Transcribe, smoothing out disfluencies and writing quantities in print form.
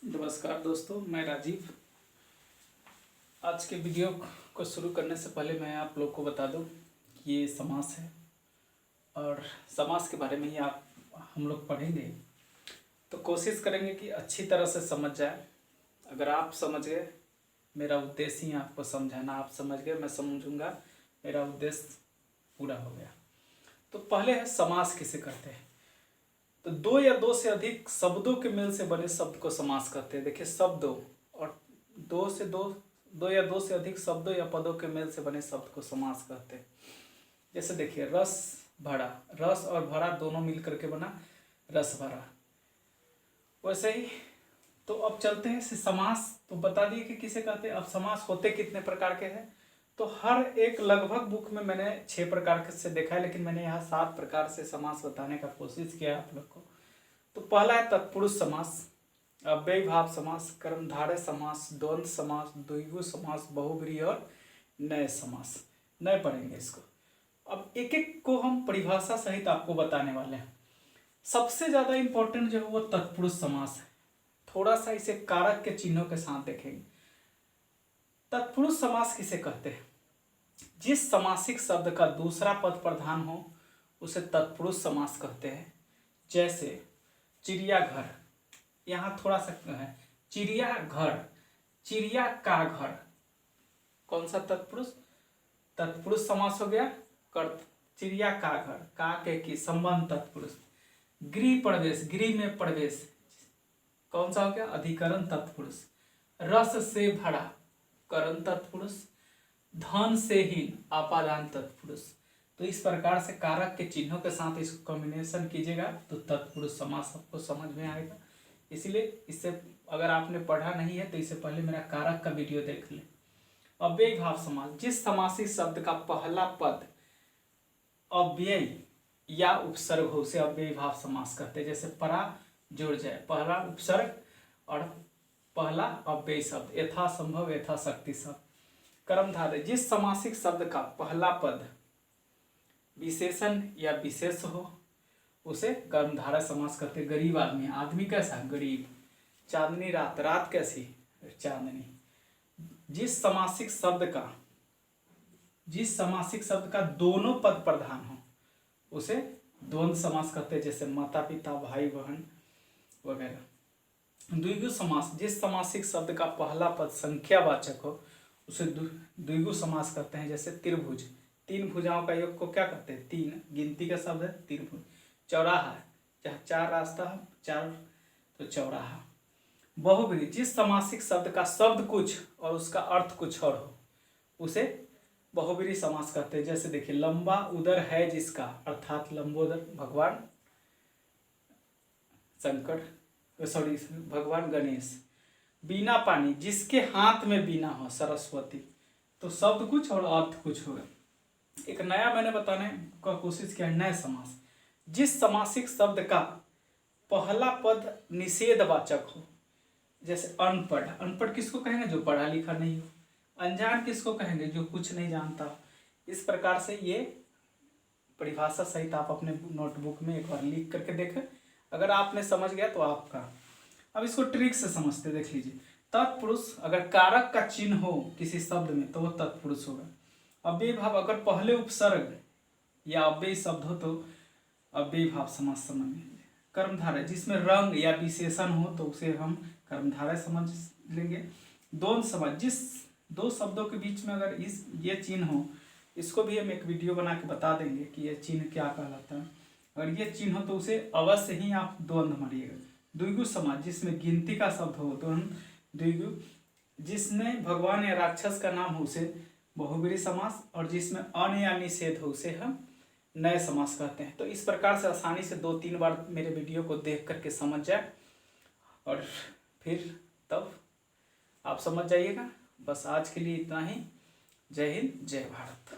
नमस्कार दोस्तों, मैं राजीव। आज के वीडियो को शुरू करने से पहले मैं आप लोग को बता दूं कि ये समास है और समास के बारे में ही हम लोग पढ़ेंगे। तो कोशिश करेंगे कि अच्छी तरह से समझ जाए। अगर आप समझ गए, मेरा उद्देश्य ही आपको समझाना, आप समझ गए मैं समझूंगा, मेरा उद्देश्य पूरा हो गया। तो पहले है समास किसे कहते हैं। तो दो या दो से अधिक शब्दों के मेल से बने शब्द को समास कहते हैं। देखिए, शब्दों और दो या दो से अधिक शब्दों या पदों के मेल से बने शब्द को समास कहते हैं। जैसे देखिए, रस भरा, रस और भरा दोनों मिल करके बना रस भरा। वैसे ही तो अब चलते हैं समास। तो बता दिए कि किसे कहते हैं। अब समास होते कितने प्रकार के हैं। तो हर एक लगभग बुक में मैंने 6 प्रकार से देखा है, लेकिन मैंने यहाँ 7 प्रकार से समास बताने का कोशिश किया आप लोग को। तो पहला है तत्पुरुष समास, अव्ययीभाव समास, कर्मधारय समास, द्वंद्व समास, द्विगु समास, बहुब्रीहि और नए समास। नए पढ़ेंगे इसको। अब एक एक को हम परिभाषा सहित आपको बताने वाले हैं। सबसे ज़्यादा इम्पोर्टेंट जो है वो तत्पुरुष समास है। थोड़ा सा इसे कारक के चिन्हों के साथ देखेंगे। तत्पुरुष समास किसे कहते हैं। जिस समासिक शब्द का दूसरा पद प्रधान हो उसे तत्पुरुष समास कहते हैं। जैसे चिड़ियाघर, यहाँ थोड़ा सा है चिड़ियाघर, चिड़िया का घर, कौन सा तत्पुरुष। तत्पुरुष समास हो गया। कर चिड़िया का घर, का के की संबंध तत्पुरुष। गृह प्रवेश, गृह में प्रवेश, कौन सा हो गया अधिकरण तत्पुरुष। रस से भरा, करण तत्पुरुष। धन से हीन, अपादान तत्पुरुष। तो इस प्रकार से कारक के चिन्हों के साथ इसको कॉम्बिनेशन कीजिएगा तो तत्पुरुष समास आपको समझ में आएगा। इसलिए इससे अगर आपने पढ़ा नहीं है तो इससे पहले मेरा कारक का वीडियो देख लें। अव्ययीभाव समास, जिस समासिक शब्द का पहला पद अव्यय या उपसर्ग हो उसे अव्ययीभाव समास कहते हैं। जैसे परा जुड़ जाए, पहला उपसर्ग और पहला अव्ययी शब्द, यथासंभव यथाशक्ति शब्द। कर्मधारय, जिस समासिक शब्द का पहला पद विशेषण या विशेष हो उसे कर्मधारय समास कहते हैं। गरीब आदमी, आदमी कैसा गरीब। चांदनी रात, रात कैसी चांदनी। जिस समासिक शब्द का दोनों पद प्रधान हो उसे द्वंद्व समास कहते हैं। जैसे माता पिता, भाई बहन वगैरह। द्विगु समास, जिस समासिक शब्द का पहला पद संख्यावाचक हो उसे द्विगु समास कहते हैं। जैसे त्रिभुज, 3 भुजाओं का योग को क्या कहते हैं, 3 गिनती का शब्द है त्रिभुज। चौराहा, जहाँ 4 रास्ता है 4 तो चौराहा। बहुब्रीहि, जिस समासिक शब्द का शब्द कुछ और उसका अर्थ कुछ और हो उसे बहुब्रीहि समास कहते हैं। जैसे देखिए, लंबा उदर है जिसका, अर्थात लंबोदर भगवान भगवान गणेश। बीना पानी, जिसके हाथ में बीना हो, सरस्वती। तो शब्द कुछ और अर्थ कुछ होगा। एक नया मैंने बताने का कोशिश किया, नए समास, जिस समासिक शब्द का पहला पद निषेधवाचक हो। जैसे अनपढ़, अनपढ़ किसको कहेंगे, जो पढ़ा लिखा नहीं हो। अनजान किसको कहेंगे, जो कुछ नहीं जानता। इस प्रकार से ये परिभाषा सहित आप अपने नोटबुक में एक बार लिख करके देखें। अगर आपने समझ गया तो आपका। अब इसको ट्रिक से समझते, देख लीजिए। तत्पुरुष, अगर कारक का चिन्ह हो किसी शब्द में तो वो तत्पुरुष होगा। अव्ययीभाव, अगर पहले उपसर्ग या अव्ययी शब्द हो तो अव्ययीभाव समास समझेंगे। कर्मधारय, जिसमें रंग या विशेषण हो तो उसे हम कर्मधारय समझ लेंगे। द्वंद्व समास, जिस दो शब्दों के बीच में अगर ये चिन्ह हो, इसको भी हम एक वीडियो बना के बता देंगे कि ये चिन्ह क्या कहलाता है। अगर ये चिन्ह हो तो उसे अवश्य ही आप द्वंद्व मारिएगा। द्विगु समास, जिसमें गिनती का शब्द हो द्विगु, जिसमें भगवान या राक्षस का नाम हो उसे बहुब्रीहि समास, और जिसमें अन या निषेध हो उसे हम नए समास कहते हैं। तो इस प्रकार से आसानी से 2-3 बार मेरे वीडियो को देख करके समझ जाए और फिर तब आप समझ जाइएगा। बस आज के लिए इतना ही। जय हिंद, जय भारत।